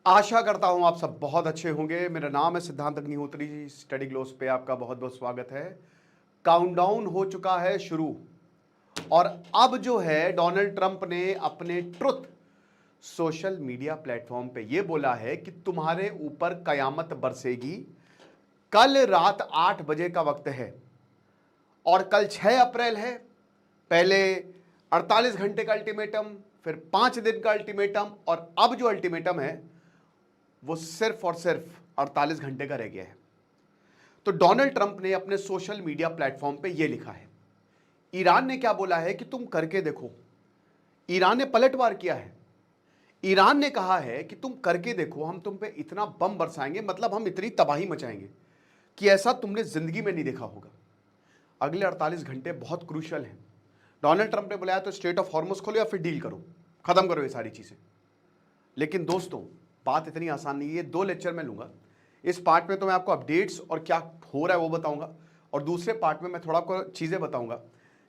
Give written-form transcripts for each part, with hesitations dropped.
आशा करता हूं आप सब बहुत अच्छे होंगे। मेरा नाम है सिद्धांत अग्निहोत्री। स्टडी ग्लोस पे आपका बहुत बहुत स्वागत है। काउंटडाउन हो चुका है शुरू और अब जो है डोनाल्ड ट्रंप ने अपने ट्रुथ सोशल मीडिया प्लेटफॉर्म पे ये बोला है कि तुम्हारे ऊपर कयामत बरसेगी। कल रात 8 बजे का वक्त है और कल 6 अप्रैल है। पहले 48 घंटे का अल्टीमेटम, फिर 5 दिन का अल्टीमेटम और अब जो अल्टीमेटम है वो सिर्फ और सिर्फ 48 घंटे का रह गया है। तो डोनाल्ड ट्रंप ने अपने सोशल मीडिया प्लेटफॉर्म पे यह लिखा है। ईरान ने क्या बोला है कि तुम करके देखो। ईरान ने पलटवार किया है। ईरान ने कहा है कि तुम करके देखो, हम तुम पे इतना बम बरसाएंगे, मतलब हम इतनी तबाही मचाएंगे कि ऐसा तुमने जिंदगी में नहीं देखा होगा। अगले 48 घंटे बहुत क्रूशियल हैं। डोनाल्ड ट्रंप ने बुलाया तो स्ट्रेट ऑफ हॉर्मुज खोलो या फिर डील करो, खत्म करो ये सारी चीजें। लेकिन दोस्तों, बात इतनी आसान नहीं है। ये 2 लेक्चर मैं लूंगा। इस पार्ट में तो मैं आपको अपडेट्स और क्या हो रहा है वो बताऊंगा, और दूसरे पार्ट में मैं थोड़ा आपको चीज़ें बताऊंगा,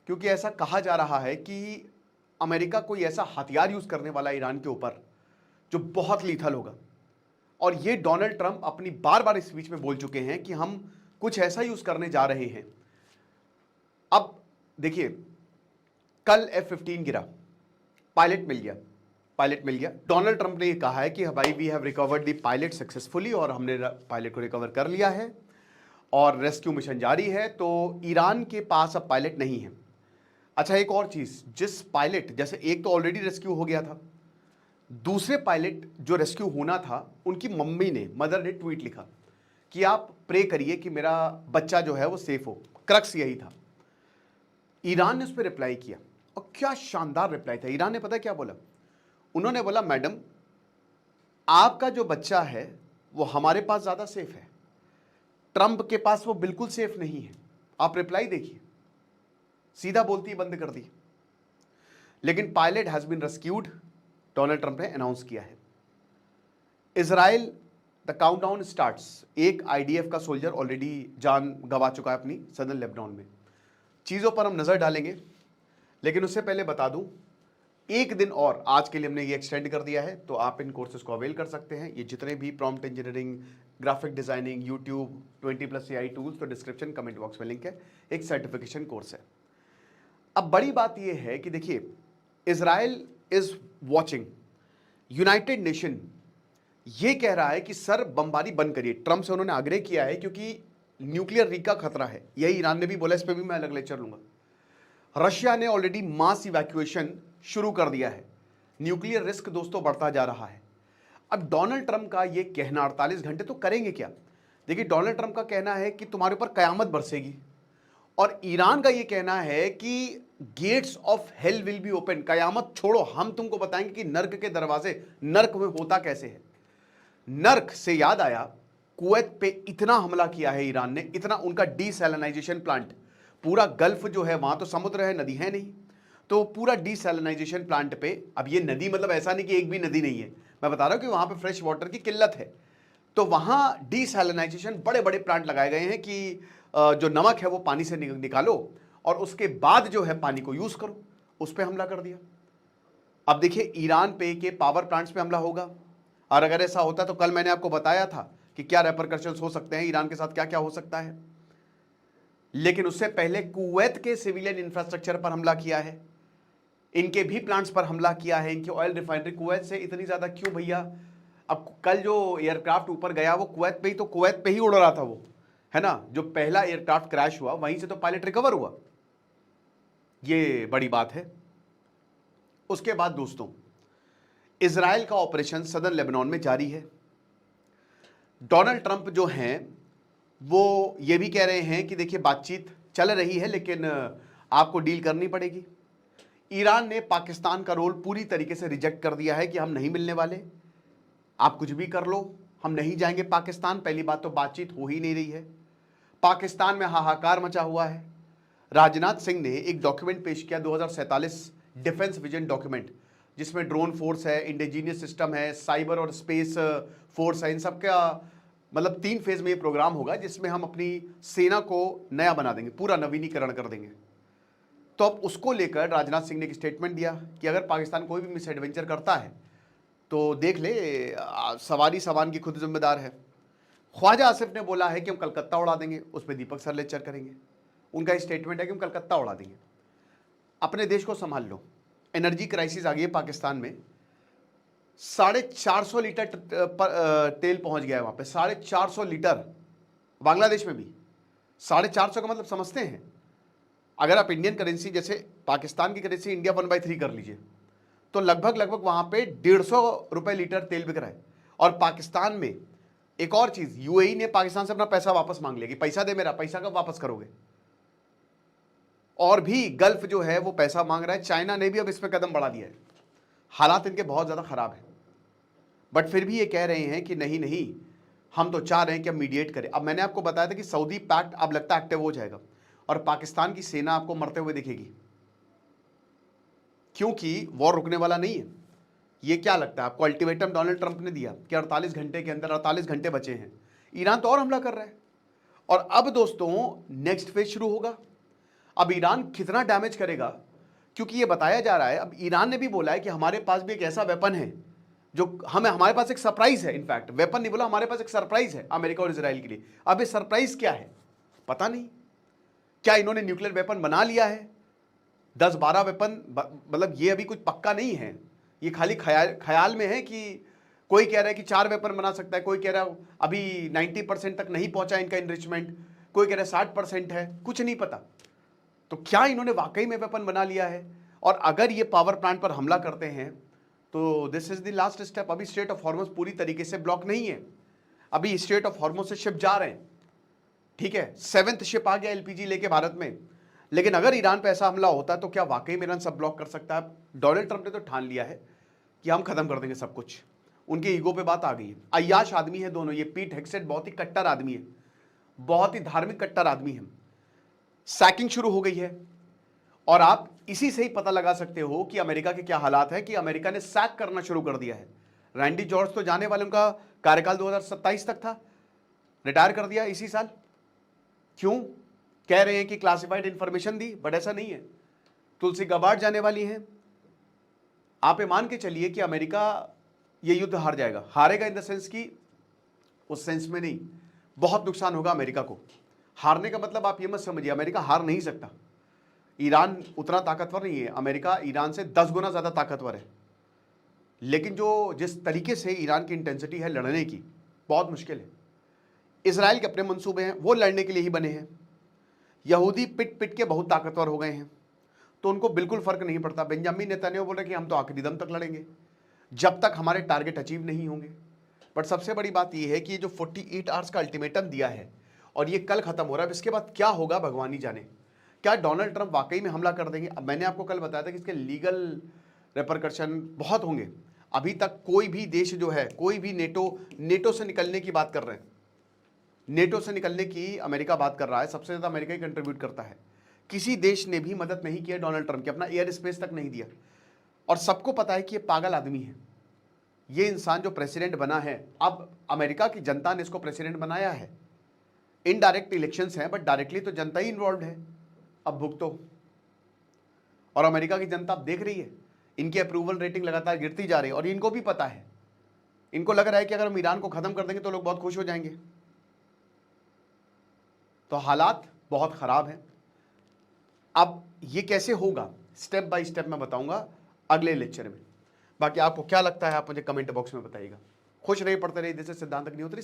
क्योंकि ऐसा कहा जा रहा है कि अमेरिका कोई ऐसा हथियार यूज़ करने वाला है ईरान के ऊपर जो बहुत लीथल होगा। और ये डोनाल्ड ट्रंप अपनी बार बार स्पीच में बोल चुके हैं कि हम कुछ ऐसा यूज़ करने जा रहे हैं। अब देखिए, कल F-15 गिरा, पायलट मिल गया। डोनाल्ड ट्रंप ने ये कहा है कि भाई we have recovered the pilot successfully, और हमने पायलट को रिकवर कर लिया है और रेस्क्यू मिशन जारी है। तो ईरान के पास अब पायलट नहीं है। अच्छा, एक और चीज, जिस पायलट, जैसे एक तो ऑलरेडी रेस्क्यू हो गया था, दूसरे पायलट जो रेस्क्यू होना था, उनकी मदर ने ट्वीट लिखा कि आप प्रे करिए कि मेरा बच्चा जो है वो सेफ हो। क्रक्स यही था। ईरान ने उस पर रिप्लाई किया और क्या शानदार रिप्लाई था। ईरान ने पता क्या बोला? उन्होंने बोला, मैडम आपका जो बच्चा है वो हमारे पास ज्यादा सेफ है, ट्रंप के पास वो बिल्कुल सेफ नहीं है। आप रिप्लाई देखिए, सीधा बोलती ही बंद कर दी। लेकिन pilot has been rescued, Donald Trump ने अनाउंस किया है। Israel, the countdown starts. एक आईडीएफ का सोल्जर ऑलरेडी जान गंवा चुका है अपनी सदर्न लेबनान में। चीजों पर हम नजर डालेंगे, लेकिन उससे पहले बता दूं, एक दिन और आज के लिए हमने ये एक्सटेंड कर दिया है, तो आप इन कोर्सेज को अवेल कर सकते हैं। ये जितने भी prompt engineering, graphic designing, YouTube, 20+ AI tools, तो डिस्क्रिप्शन कमेंट बॉक्स में लिंक है। एक सर्टिफिकेशन कोर्स है। अब बड़ी बात यह है कि देखिए, Israel is watching. United nation ये कह रहा है कि सर बमबारी बंद करिए। ट्रंप से उन्होंने आग्रह किया है क्योंकि न्यूक्लियर रीक का खतरा है। यही ईरान ने भी बोला, इस पर भी मैं अलग लेक्चर लूंगा। रशिया ने ऑलरेडी मास इवैक्यूएशन शुरू कर दिया है। न्यूक्लियर रिस्क दोस्तों बढ़ता जा रहा है। अब डोनाल्ड ट्रंप का ये कहना, 48 घंटे तो करेंगे क्या? देखिए, डोनाल्ड ट्रंप का कहना है कि तुम्हारे ऊपर कयामत बरसेगी, और ईरान का ये कहना है कि gates of hell will be open. कयामत छोड़ो, हम तुमको बताएंगे कि नर्क के दरवाजे, नर्क में होता कैसे है। नर्क से याद आया, कुवैत पे इतना हमला किया है ईरान ने, इतना। उनका डीसैलिनाइजेशन प्लांट, पूरा गल्फ जो है वहां तो समुद्र है, नदी है नहीं, तो पूरा डीसैलिनाइजेशन प्लांट पे, अब ये नदी मतलब ऐसा नहीं कि एक भी नदी नहीं है, मैं बता रहा हूं कि वहां पे फ्रेश वाटर की किल्लत है। तो वहां डीसैलिनाइजेशन बड़े बड़े प्लांट लगाए गए हैं कि जो नमक है वो पानी से निकालो और उसके बाद जो है पानी को यूज करो। उस पर हमला कर दिया। अब देखिए, ईरान पे के पावर प्लांट्स पे हमला होगा, और अगर ऐसा होता तो कल मैंने आपको बताया था कि क्या रेपरकशंस हो सकते हैं, ईरान के साथ क्या क्या हो सकता है। लेकिन उससे पहले कुवैत के सिविलियन इंफ्रास्ट्रक्चर पर हमला किया है, इनके भी प्लांट्स पर हमला किया है, इनकी ऑयल रिफाइनरी। कुवैत से इतनी ज्यादा क्यों भैया? अब कल जो एयरक्राफ्ट ऊपर गया वो कुवैत पे ही, तो कुवैत पे ही उड़ रहा था वो, है ना। जो पहला एयरक्राफ्ट क्रैश हुआ वहीं से तो पायलट रिकवर हुआ। ये बड़ी बात है। उसके बाद दोस्तों, इजराइल का ऑपरेशन सदर्न लेबनान में जारी है। डोनाल्ड ट्रंप जो हैं वो ये भी कह रहे हैं कि देखिए, बातचीत चल रही है लेकिन आपको डील करनी पड़ेगी। ईरान ने पाकिस्तान का रोल पूरी तरीके से रिजेक्ट कर दिया है कि हम नहीं मिलने वाले, आप कुछ भी कर लो, हम नहीं जाएंगे पाकिस्तान। पहली बात तो बातचीत हो ही नहीं रही है। पाकिस्तान में हाहाकार मचा हुआ है। राजनाथ सिंह ने एक डॉक्यूमेंट पेश किया, 2047 डिफेंस विजन डॉक्यूमेंट, जिसमें ड्रोन फोर्स है, इंडिजीनियस सिस्टम है, साइबर और स्पेस फोर्स है। इन सब का मतलब 3 फेज में ये प्रोग्राम होगा, जिसमें हम अपनी सेना को नया बना देंगे, पूरा नवीनीकरण कर देंगे। तो अब उसको लेकर राजनाथ सिंह ने एक स्टेटमेंट दिया कि अगर पाकिस्तान कोई भी मिस एडवेंचर करता है तो देख ले, सवारी सामान की खुद जिम्मेदार है। ख्वाजा आसिफ ने बोला है कि हम कलकत्ता उड़ा देंगे, उस पर दीपक सर लेक्चर करेंगे। उनका स्टेटमेंट है कि हम कलकत्ता उड़ा देंगे। अपने देश को संभाल लो, एनर्जी क्राइसिस आ गई है पाकिस्तान में। 450 लीटर तेल पहुंच गया है वहां पे, 450 लीटर। बांग्लादेश में भी 450 का मतलब समझते हैं, अगर आप इंडियन करेंसी जैसे पाकिस्तान की करेंसी इंडिया 1/3 कर लीजिए तो लगभग वहां पे 150 रुपए लीटर तेल बिक रहा है। और पाकिस्तान में एक और चीज, यूएई ने पाकिस्तान से अपना पैसा वापस मांग लिया कि पैसा दे मेरा, पैसा कब वापस करोगे। और भी गल्फ जो है वो पैसा मांग रहा है, चाइना ने भी अब इसमें कदम बढ़ा दिया है। हालात इनके बहुत ज्यादा खराब है, बट फिर भी ये कह रहे हैं कि नहीं नहीं, हम तो चाह रहे हैं कि हम मीडिएट करें। अब मैंने आपको बताया था कि सऊदी पैक्ट अब लगता है एक्टिव हो जाएगा और पाकिस्तान की सेना आपको मरते हुए दिखेगी, क्योंकि वॉर रुकने वाला नहीं है। ये क्या लगता है आपको, अल्टीमेटम डोनाल्ड ट्रंप ने दिया कि 48 घंटे के अंदर, 48 घंटे बचे हैं, ईरान तो और हमला कर रहा है। और अब दोस्तों नेक्स्ट फेज शुरू होगा। अब ईरान कितना डैमेज करेगा, क्योंकि ये बताया जा रहा है, अब ईरान ने भी बोला है कि हमारे पास भी एक ऐसा वेपन है जो हमारे पास एक सरप्राइज है। इनफैक्ट वेपन नहीं बोला, हमारे पास एक सरप्राइज है अमेरिका और इजराइल के लिए। अब ये सरप्राइज क्या है पता नहीं। क्या इन्होंने न्यूक्लियर वेपन बना लिया है, 10-12 वेपन, मतलब ये अभी कुछ पक्का नहीं है, ये खाली ख्याल में है कि कोई कह रहा है कि 4 वेपन बना सकता है, कोई कह रहा है अभी 90% तक नहीं पहुंचा इनका इनरिचमेंट, कोई कह रहा है 60% है, कुछ नहीं पता। तो क्या इन्होंने वाकई में वेपन बना लिया है? और अगर ये पावर प्लांट पर हमला करते हैं तो this is the last step. अभी स्ट्रेट ऑफ हॉर्मुज पूरी तरीके से ब्लॉक नहीं है, अभी स्ट्रेट ऑफ हॉर्मुज से शिप जा रहे हैं, ठीक है। 7th शिप आ गया एलपीजी लेके भारत में। लेकिन अगर ईरान पे ऐसा हमला होता है तो क्या वाकई में ईरान सब ब्लॉक कर सकता है? डोनाल्ड ट्रंप ने तो ठान लिया है कि हम खत्म कर देंगे सब कुछ। उनके ईगो पे बात आ गई है। अय्याश आदमी है दोनों, ये पीट हेग्सेट बहुत ही कट्टर आदमी है, बहुत ही धार्मिक कट्टर आदमी है। सैकिंग शुरू हो गई है और आप इसी से ही पता लगा सकते हो कि अमेरिका के क्या हालात है, कि अमेरिका ने सैक करना शुरू कर दिया है। रैंडी जॉर्ज तो जाने वाले, उनका कार्यकाल 2027 तक था, रिटायर कर दिया इसी साल। क्यों? कह रहे हैं कि क्लासिफाइड इंफॉर्मेशन दी, बट ऐसा नहीं है। तुलसी गबार्ड जाने वाली हैं। आप ये मान के चलिए कि अमेरिका ये युद्ध हार जाएगा। हारेगा इन द सेंस की, उस सेंस में नहीं, बहुत नुकसान होगा अमेरिका को। हारने का मतलब आप ये मत समझिए, अमेरिका हार नहीं सकता। ईरान उतना ताकतवर नहीं है, अमेरिका ईरान से 10 गुना ज्यादा ताकतवर है। लेकिन जो जिस तरीके से ईरान की इंटेंसिटी है लड़ने की, बहुत मुश्किल है। इसराइल के अपने मंसूबे हैं, वो लड़ने के लिए ही बने हैं। यहूदी पिट पिट के बहुत ताकतवर हो गए हैं, तो उनको बिल्कुल फर्क नहीं पड़ता। बेंजामिन नेतन्याहू बोल रहे कि हम तो आखिरी दम तक लड़ेंगे जब तक हमारे टारगेट अचीव नहीं होंगे। बट सबसे बड़ी बात यह है कि ये जो 48 आवर्स का अल्टीमेटम दिया है और ये कल खत्म हो रहा है, इसके बाद क्या होगा भगवान ही जाने। क्या डोनाल्ड ट्रंप वाकई में हमला कर देंगे? अब मैंने आपको कल बताया था कि इसके लीगल रेपरकशन बहुत होंगे। अभी तक कोई भी देश जो है, कोई भी नेटो से निकलने की बात कर रहे हैं, नेटो से निकलने की अमेरिका बात कर रहा है। सबसे ज्यादा अमेरिका ही कंट्रीब्यूट करता है। किसी देश ने भी मदद नहीं किया डोनाल्ड ट्रंप की, अपना एयर स्पेस तक नहीं दिया। और सबको पता है कि ये पागल आदमी है। ये इंसान जो प्रेसिडेंट बना है, अब अमेरिका की जनता ने इसको प्रेसिडेंट बनाया है। इनडायरेक्ट इलेक्शंस हैं, बट डायरेक्टली तो जनता ही इन्वॉल्व है। अब भुगतो। और अमेरिका की जनता अब देख रही है, इनकी अप्रूवल रेटिंग लगातार गिरती जा रही है। और इनको भी पता है, इनको लग रहा है कि अगर हम ईरान को खत्म कर देंगे तो लोग बहुत खुश हो जाएंगे। तो हालात बहुत खराब हैं। अब ये कैसे होगा, स्टेप बाय स्टेप मैं बताऊंगा अगले लेक्चर में। बाकी आपको क्या लगता है आप मुझे कमेंट बॉक्स में बताइएगा। खुश रहिए, पढ़ते रहिए। दिस इज सिद्धांत अग्निहोत्री।